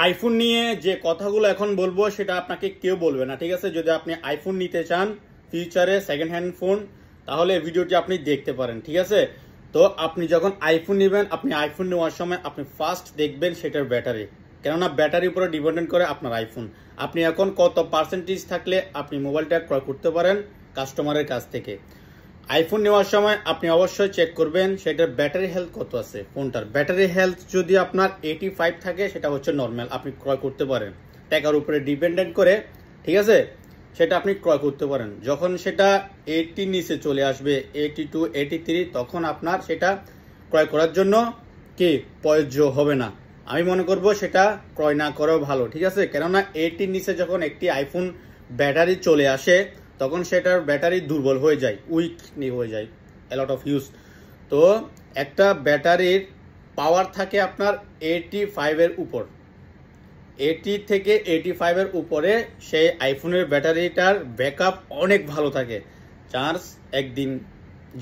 IPhone নিয়ে যে কথাগুলো এখন বলবো সেটা আপনাকে কেউ বলবে না, ঠিক আছে। যদি আপনি আইফোন নিতে চান ফিউচারে সেকেন্ড হ্যান্ড ফোন, তাহলে ভিডিওটি আপনি দেখতে পারেন, ঠিক আছে। তো আপনি যখন আইফোন নেবেন, আপনি আইফোন নেওয়ার সময় আপনি ফার্স্ট দেখবেন সেটার ব্যাটারি, কেননা ব্যাটারির উপরে ডিপেন্ডেন্ট করে আপনার আইফোন। আপনি এখন কত পার্সেন্টেজ থাকলে আপনি মোবাইলটা ক্রয় করতে পারেন কাস্টমারের কাছ থেকে। আইফোন নেওয়ার সময় আপনি অবশ্যই চেক করবেন সেটার ব্যাটারি হেলথ কত আছে। ফোনটার ব্যাটারি হেলথ যদি আপনার 85 থাকে সেটা হচ্ছে নর্মাল, আপনি ক্রয় করতে পারেন। টাকার উপরে ডিপেন্ডেন্ট করে, ঠিক আছে, সেটা আপনি ক্রয় করতে পারেন। যখন সেটা 80 নিচে চলে আসবে, 82 83, তখন আপনার সেটা ক্রয় করার জন্য কি প্রযোজ্য হবে না। আমি মনে করব সেটা ক্রয় না করাও ভালো, ঠিক আছে। কেননা 80 নিচে যখন একটি আইফোন ব্যাটারি চলে আসে তখন সেটার ব্যাটারি দুর্বল হয়ে যায়, উইক হয়ে যায়, এ লট অফ ইউজ। তো একটা ব্যাটারির পাওয়ার থাকে আপনার 85 এর উপর, 80 থেকে 85 এর উপরে সেই আইফোনের ব্যাটারিটার ব্যাকআপ অনেক ভালো থাকে। চার্জ একদিন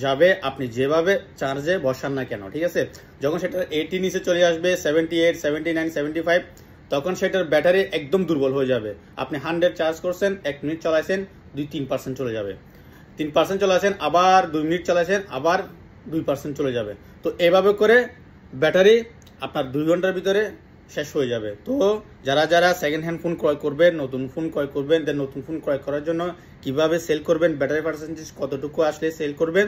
যাবে আপনি যেভাবে চার্জে বসান না কেন, ঠিক আছে। যখন সেটা 80 নিচে চলে আসবে, 78 79 75, তখন সেটার ব্যাটারি একদম দুর্বল হয়ে যাবে। আপনি 100 চার্জ করছেন, 1 মিনিট চালাইছেন, 2-3% চলে যাবে, 3% চলে আসেন, আবার 2 মিনিট চালাইছেন, আবার 2% চলে যাবে। তো এভাবে করে ব্যাটারি আপনার 2 ঘন্টার ভিতরে শেষ হয়ে যাবে। তো যারা যারা সেকেন্ড হ্যান্ড ফোন ক্রয় করবেন, নতুন ফোন ক্রয় করবেন, দেন নতুন ফোন ক্রয় করার জন্য কিভাবে সেল করবেন, ব্যাটারি পার্সেন্টেজ কতটুকু আসলে সেল করবেন,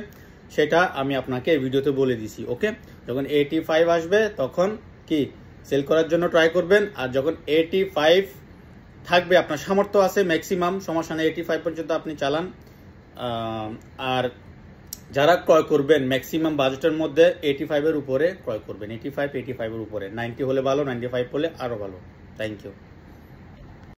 সেটা আমি আপনাকে এই ভিডিওতে বলে দিছি। ওকে, যখন 85 আসবে তখন কি সেল করার জন্য ট্রাই করবেন। আর যখন 85 থাকবে, আপনার সামর্থ্য আছে ম্যাক্সিমাম, সমস্যা নেই, 85 পর্যন্ত আপনি চালান। আর যারা ক্রয় করবেন ম্যাক্সিমাম বাজেটের মধ্যে 85 এর উপরে ক্রয় করবেন, 85 এর উপরে। 90 হলে ভালো, 95 হলে আরো ভালো। Thank you.